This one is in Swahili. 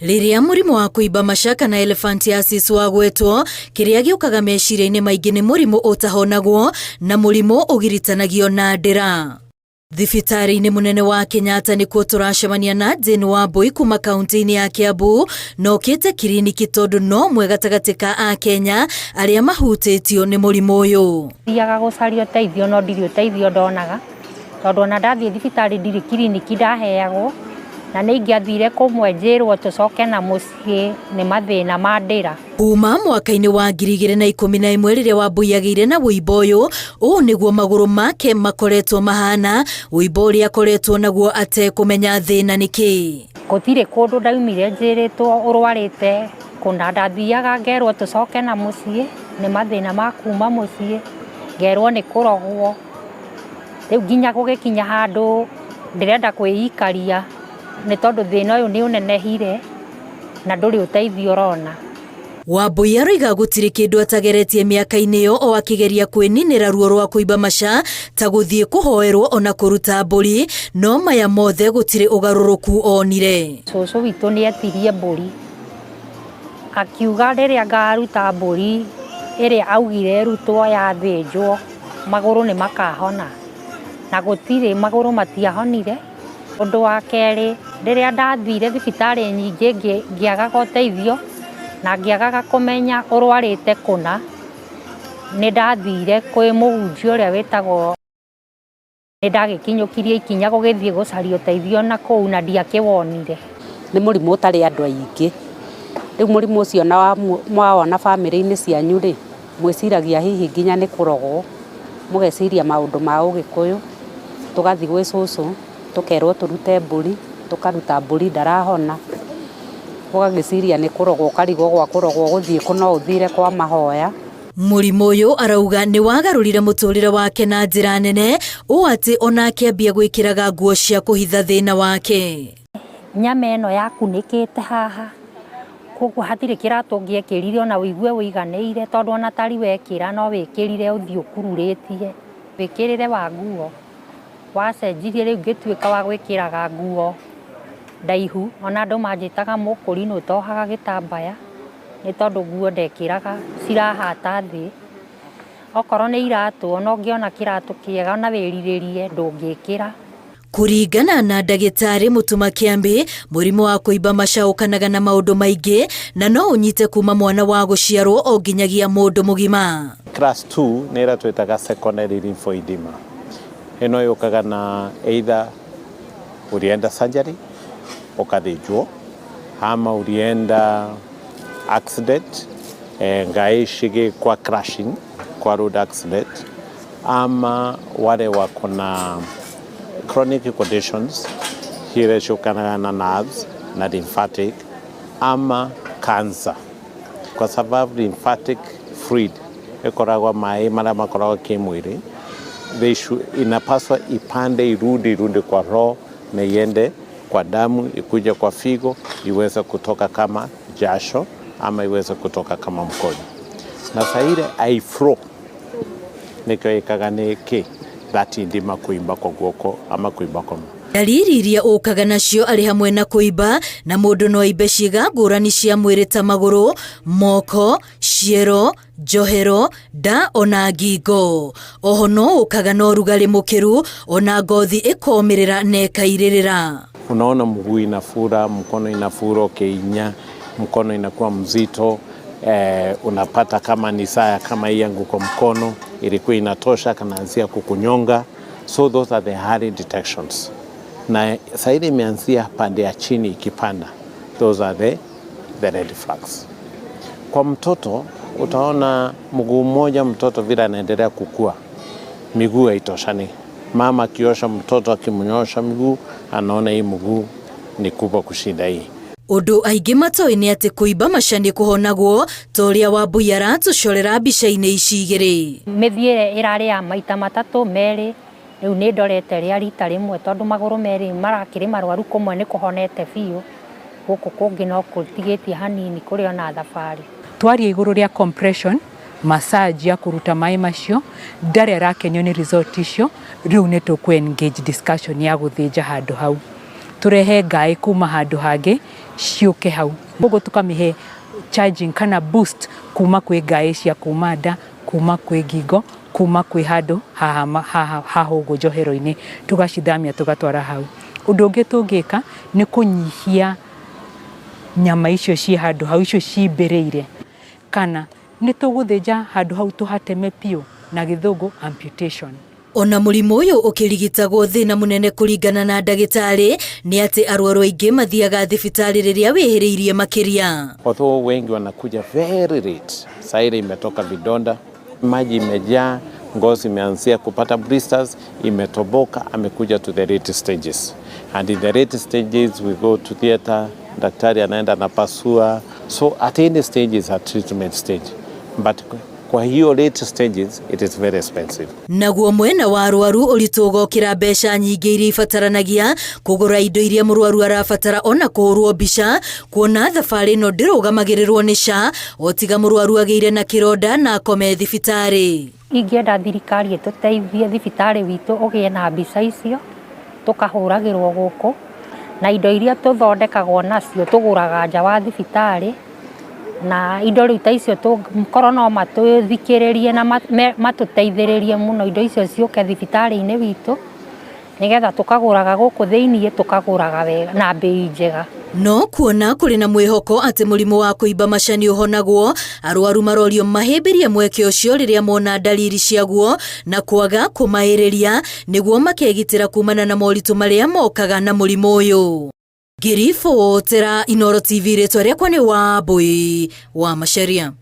Riria murimu wa kuimba mashaka na elephantiasis wagwetwo, kiria giukaga meciria-ini maingi ni murimu utahonagwo na murimu ugiritanagio na ndira. Thibitari-ini munene wa Kenyatta nikuo turacemania na Jane Wambui kuma kaunti-ini ya Kiambu nokite kiriniki tondu no mwe gatagati ka a Kenya aria mahutitio ni murimu uyu. Thiaga gucaria uteithio no ndiri uteithio ndonaga tondu ona ndathie thibitari ndiri kiriniki ndaheagwo na ningiathire kumwe njirwo tucoke na mucii ni mathina ma ndira. Kuma mwaka-ini wa 2011 riria Wambui agiire na wimbo uyu uu niguo maguru make makoretwo mahana, wimbo uria akoretwo naguo atekumenya thina niki. Gutire kundu ndaumire njiritwo urwarite kuna ndathiaga ngerwo tucoke na mucii ni mathina ma kuma mucii ngerwo ni kurogwo riu nginya gugikinya handu ndirenda kwiyikaria ni tondu thina uyu ni unenehire na nduri uteithio rona. Wambui aroiga gutiri kindu atageretie miaka-ini iyo o akigeria kwininira ruo rwa kuimba masha ta guthie kuhoerwo ona kuruta mburi, no maya mothe gutiri ugaruruku onire. Cucu witu ni etirie mburi akiuga riria ngaruta mburi iria augire rutwo ya thinjwo maguru ni makahona na gutiri maguru matiahonire. Undu wa keri riria ndathire thibitari nyingi ngiaga guteithio na ngiagaga kumenya urwarite kuna ni ndathire kwi muhunjia uria witagwo ni ndagikinyukirie ikinya gugithie gucaria uteithio na kuu na ndiakiwonire. Ni murimu utari andu aingi riu murimu ucio na mwaona family-ini cianyu ri mwiciragia hihi nginya ni kurogwo mugeciria maundu ma ugikuyu tugathi gwi cucu tukerwo turute mburi tukaruta mburi ndarahona ugagiciria ni kurogwo karigo gwa kurogwo guthie kuno uthire kwa mahoya. Murimu uyu arauga ni wagarurire muturire wake na njira nene uu ati ona akiambia gwikiraga nguo cia kuhitha thina wake. Nyama ino yakunikite haha koguo hatire kiratu ngiekirire ona wigue wiganiire tondu ona tari wekira no wikirire uthie ukururitie wikirire wa nguo wacenjirie riu ngituika wa gwikiraga nguo ndaihu ona andu manjitaga mukuri no tohaga gitambaya ni tondu nguo ndekiraga cirahata thi okorwo ni iratu ona ungiona kiratu kiega na wiriririe ndungikira. Kuringana na ndagitari Mutuma Kiambi, murimu wa kuimba masha ukanaga na maundu maingi na no unyite kuma mwana wa guciarwo o nginyagia mundu mugima. Class 2 nira twitaga secondary lymphoedema. Eno yukaga na either urienda surgery ukathinjwo ama urienda accident ngaishige kwa crashing kwa road accident ama wale wako na chronic conditions hire shukana na nerves na lymphatic ama cancer kwa sababu lymphatic fluid ikoragwa mai mara makoragwa kimwili inapaswa ipande irudi kwa roho na iende kwa damu ikuje kwa figo iweze kutoka kama jasho ama iweze kutoka kama mkojo na saire aifro nikyo ikaganiki that indima kuimba kwa guoko ama kuimba kwa dalili iria ukaga nacio ari hamwe na kuimba na mundu no aimbe ciiga ngurani cia mwiri ta maguru, moko, ciero, njohero, nda ona ngingo. Oho no ukaga no rugari mukiru ona ngothi ikomirira na ikairirira. Unaona mguu inafura, mkono inafura, ukeinya mkono inakuwa mzito, unapata kama ni saa kama hii yangu kwa mkono ilikuwa inatosha kanaanzia kukunyonga. So those are the early detections. Na saidi imeanzia pande ya chini ikipanda. Those are the red flags. Kwa mtoto utaona mguu mmoja mtoto vile anaendelea kukua miguu haitoshani. Mama akiosha mtoto akimnyosha miguu anaona hii mguu ni kubwa kushinda hii. Undu aingi matoi ni ati kuimba mashani kuhonagwo toria Wambui aratucorera mbica-ini ici igiri. Mithiire irari ya maita matatu meri riu ni ndorete ria rita rimwe tondu maguru meri marakiri marwaru kumwe ni kuhonete biu guku kungi no kutigitie hanini kuri ona thabari. Twaria iguru ria compression massage ya kuruta mai macio ndari arakenyo ni result icio riu ni tu engage discussion ya guthinja handu hau turehe ngai kuma handu hangi ciuke hau koguo tukamihe charging kana boost kuma kwi ngai cia kuma nda kuma kwi ngingo kuma kwi handu haha uguo njohero-ini tugacithamia tugatwara hau. Undu ungi tungika ni kunyihia nyama icio ci handu hau icio cimbiriire kana ni tuguthinja handu hau tuhateme piu na githungu amputation. Ona murimu uyu ukirigitagwo thina munene kuringana na ndagitari ni ati arwaru aingi mathiaga thibitari riria wihiriirie makiria. Although wengi wanakuja very late, saire imetoka vidonda, maji imejaa, ngozi imeanzia kupata blisters, imetoboka, amekuja to the late stages. And in the late stages we go to theater, daktari anaenda anapasua. So at any stage is a treatment stage. But kwa hiyo late stages it is very expensive. Naguo mwena wa arwaru uritu ugokira mbeca nyingi iria ibataranagia kugura indo iria murwaru arabatara ona kuhurwo mbica kuona thabari ino ndirugamagirirwo ni SHA otiga murwaru agiire na kironda na akome thibitari. Ingĩenda thirikari ĩtũteithie thibitari witũ ũgĩe na mbica icio tukahũragĩrwo gũkũ na indo iria tuthondekagwo nacio tuguraga nja wa thibitari na indo rĩu ta icio tũkorwo no matũthikĩrĩrie na matũteithĩrĩrie mũno indo icio ciũke thibitari-inĩ witũ nigetha tukaguraga gũkũ thĩinĩ tukaguraga wega na bei njega. No kuona kuri na mwihoko ati murimu wa kuimba maca ni uhonagwo arwaru marorio mahimbirie mweke ucio riria mona dalili ciaguo na kwaga kumairiria niguo makegitira kumana na moritu maria mokaga na murimu uyu. Ngiribotera Inooro TV ritwa riakwa ni Wambui wa Macharia.